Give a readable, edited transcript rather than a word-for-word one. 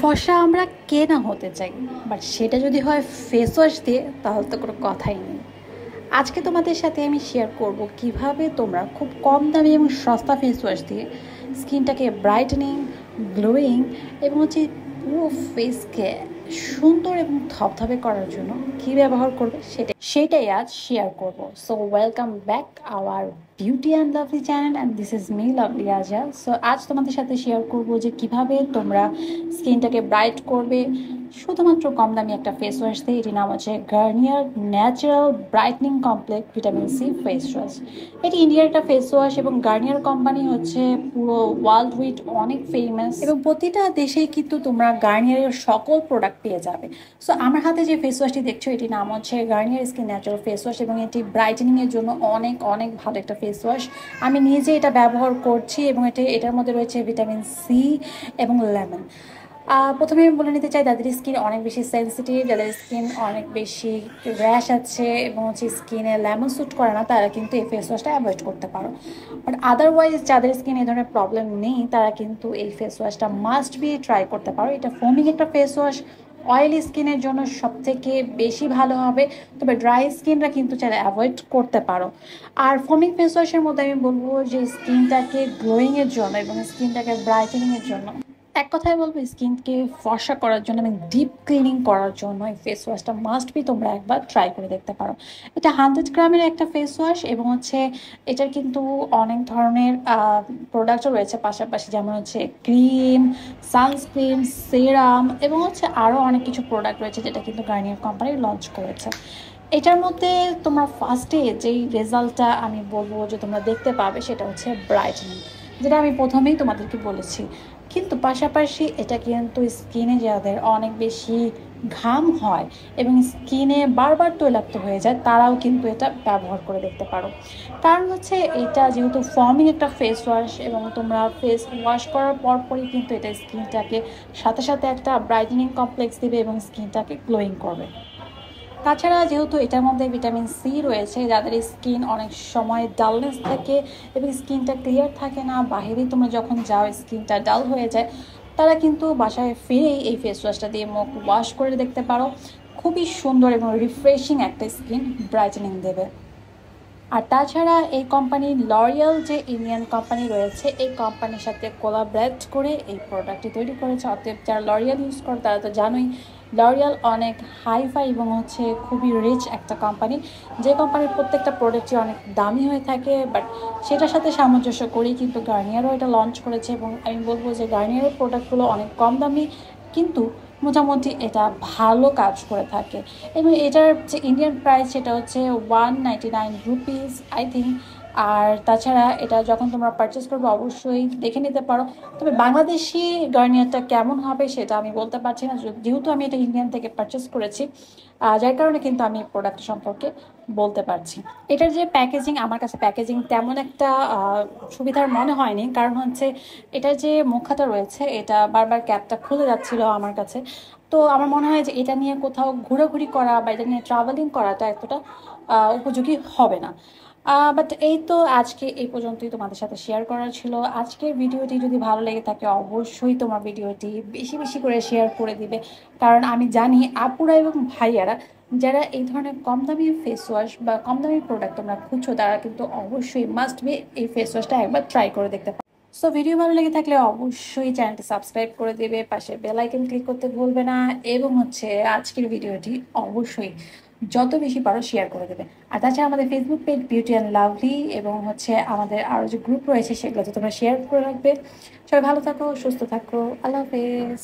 ফর্সা আমরা কে না হতে চাই, বাট সেটা যদি হয় ফেস ওয়াশ দিয়ে তাহলে তো কোনো কথাই নেই। আজকে তোমাদের সাথে আমি শেয়ার করব কিভাবে তোমরা খুব কম দামি এবং সস্তা ফেস ওয়াশ দিয়ে স্কিনটাকে ব্রাইটেনিং, গ্লোয়িং এবং পুরো ফেসকে সুন্দর এবং ধপধপে করার জন্য কী ব্যবহার করবে সেটাই আজ শেয়ার করব। So welcome back hour beauty and lovely channel and this is me lovely আজা। সো আজ তোমাদের সাথে শেয়ার করব যে কিভাবে তোমরা স্কিনটাকে ব্রাইট করবে শুধুমাত্র কম দামি একটা ফেস ওয়াশ দিয়ে। এটির নাম হচ্ছে Garnier natural brightening complex vitamin C face wash. এটি ইন্ডিয়ার একটা ফেস ওয়াশ এবং গার্নিয়ার কোম্পানি হচ্ছে পুরো ওয়ার্ল্ড উইড অনেক ফেমাস এবং প্রতিটা দেশেই কিন্তু তোমরা গার্নিয়ারের সকল প্রোডাক্ট পেয়ে যাবে। সো আমার হাতে যে ফেস ওয়াশটি দেখছো এটির নাম হচ্ছে Garnier skin natural face wash এবং এটি ব্রাইটেনিংয়ের জন্য অনেক অনেক ভালো একটা ফেস ওয়াশ। আমি নিজে এটা ব্যবহার করছি এবং এটার মধ্যে রয়েছে ভিটামিন সি এবং লেমন। প্রথমে আমি বলে নিতে চাই, যাদের স্কিন অনেক বেশি সেন্সিটিভ, যাদের স্কিন অনেক বেশি র্যাশ আছে এবং স্কিনে লেমন স্যুট করে না, তারা কিন্তু এই ফেস ওয়াশটা অ্যাভয়েড করতে পারো। বাট আদারওয়াইজ যাদের স্কিন এই ধরনের প্রবলেম নেই তারা কিন্তু এই ফেস ওয়াশটা মাস্ট বি ট্রাই করতে পারো। এটা ফোমিং একটা ফেস ওয়াশ, অয়েলি স্কিনের জন্য সবথেকে বেশি ভালো হবে, তবে ড্রাই স্কিনরা কিন্তু চাইলে অ্যাভয়েড করতে পারো। আর ফোমিং ফেস ওয়াশের মধ্যে আমি বলবো যে স্কিনটাকে গ্লোয়িংয়ের জন্য এবং স্কিনটাকে ব্রাইটেনিংয়ের জন্য, এক কথায় বলবো স্কিনকে ফর্সা করার জন্য এবং ডিপ ক্লিনিং করার জন্য এই ফেস ওয়াশটা মাস্ট বি তোমরা একবার ট্রাই করে দেখতে পারো। এটা 100 গ্রামের একটা ফেস ওয়াশ এবং এটার কিন্তু অনেক ধরনের প্রোডাক্টও রয়েছে পাশাপাশি, যেমন ক্রিম, সানস্ক্রিন, সেরাম এবং আরও অনেক কিছু প্রোডাক্ট রয়েছে যেটা কিন্তু গার্নিয়ার কোম্পানি লঞ্চ করেছে। এটার মধ্যে তোমরা ফার্স্টে যেই রেজাল্টটা আমি বলবো যে তোমরা দেখতে পাবে সেটা হচ্ছে ব্রাইটনিং, যেটা আমি প্রথমেই তোমাদেরকে বলেছি। কিন্তু পাশাপাশি এটা কিন্তু স্কিনে যাদের অনেক বেশি ঘাম হয় এবং স্কিনে বারবার তৈলাক্ত হয়ে যায় তারাও কিন্তু এটা ব্যবহার করে দেখতে পারো। কারণ এটা যেহেতু ফর্মিং একটা ফেস ওয়াশ এবং তোমরা ফেস ওয়াশ করার পরপরই কিন্তু এটা স্কিনটাকে সাথে সাথে একটা ব্রাইটেনিং কমপ্লেক্স দেবে এবং স্কিনটাকে গ্লোয়িং করবে। তাছাড়া যেহেতু এটার মধ্যে ভিটামিন সি রয়েছে, যাদের স্কিন অনেক সময় ডালনেস থাকে এবং স্কিনটা ক্লিয়ার থাকে না, বাহিরে তোমরা যখন যাও স্কিনটা ডাল হয়ে যায়, তারা কিন্তু বাসায় ফিরেই এই ফেস ওয়াশটা দিয়ে মুখ ওয়াশ করে দেখতে পারো। খুবই সুন্দর এবং রিফ্রেশিং একটা স্কিন ব্রাইটেনিং দেবে। আর তাছাড়া এই কোম্পানি লরিয়াল যে ইন্ডিয়ান কোম্পানি রয়েছে, এই কোম্পানির সাথে কোলাবরেট করে এই প্রোডাক্টটি তৈরি করেছে। অতএব যারা লরিয়াল ইউজ করে তারা তো জানোই লরিয়াল অনেক হাইফাই এবং খুবই রিচ একটা কোম্পানি, যে কোম্পানির প্রত্যেকটা প্রোডাক্টই অনেক দামি হয়ে থাকে। বাট সেটার সাথে সামঞ্জস্য করেই কিন্তু গার্নিয়ারও এটা লঞ্চ করেছে এবং আমি বলবো যে গার্নিয়ারের প্রোডাক্টগুলো অনেক কম দামি কিন্তু মোটামুটি এটা ভালো কাজ করে থাকে। এবং এটার যে ইন্ডিয়ান প্রাইস সেটা হচ্ছে 199 রুপিস আই থিঙ্ক। আর তাছাড়া এটা যখন তোমরা পারচেস করবে অবশ্যই দেখে নিতে পারো। তবে বাংলাদেশি গার্নিয়ারটা কেমন হবে সেটা আমি বলতে পারছি না, যেহেতু আমি এটা ইন্ডিয়ান থেকে পারচেস করেছি, যার কারণে কিন্তু আমি প্রোডাক্ট সম্পর্কে বলতে পারছি। এটার যে প্যাকেজিং, আমার কাছে প্যাকেজিং তেমন একটা সুবিধার মনে হয়নি, কারণ এটার যে মুখাটা রয়েছে এটা বারবার ক্যাপটা খুলে যাচ্ছিলো আমার কাছে। তো আমার মনে হয় যে এটা নিয়ে কোথাও ঘোরাঘুরি করা বা এটা নিয়ে ট্রাভেলিং করাটা এতটা উপযোগী হবে না। বাট এই তো আজকে এই পর্যন্তই তোমাদের সাথে শেয়ার করার ছিল। আজকের ভিডিওটি যদি ভালো লেগে থাকে অবশ্যই তোমার ভিডিওটি বেশি বেশি করে শেয়ার করে দিবে, কারণ আমি জানি আপুরা এবং ভাইয়ারা যারা এই ধরনের কম দামি ফেস ওয়াশ বা কম দামি প্রোডাক্ট তোমরা খুঁজছো তারা কিন্তু অবশ্যই মাস্ট বি এই ফেস ওয়াশটা একবার ট্রাই করে দেখতে পারো। সো ভিডিও ভালো লেগে থাকলে অবশ্যই চ্যানেলটি সাবস্ক্রাইব করে দেবে, পাশে বেল আইকন ক্লিক করতে ভুলবে না এবং আজকের ভিডিওটি অবশ্যই যত বেশি পারো শেয়ার করে দেবে। আর তাছাড়া আমাদের Facebook page beauty and lovely এবং আমাদের আরও যে গ্রুপ রয়েছে সেগুলোতে তোমরা শেয়ার করে রাখবে। সবাই ভালো থাকো, সুস্থ থাকো, আল্লাহ হাফেজ।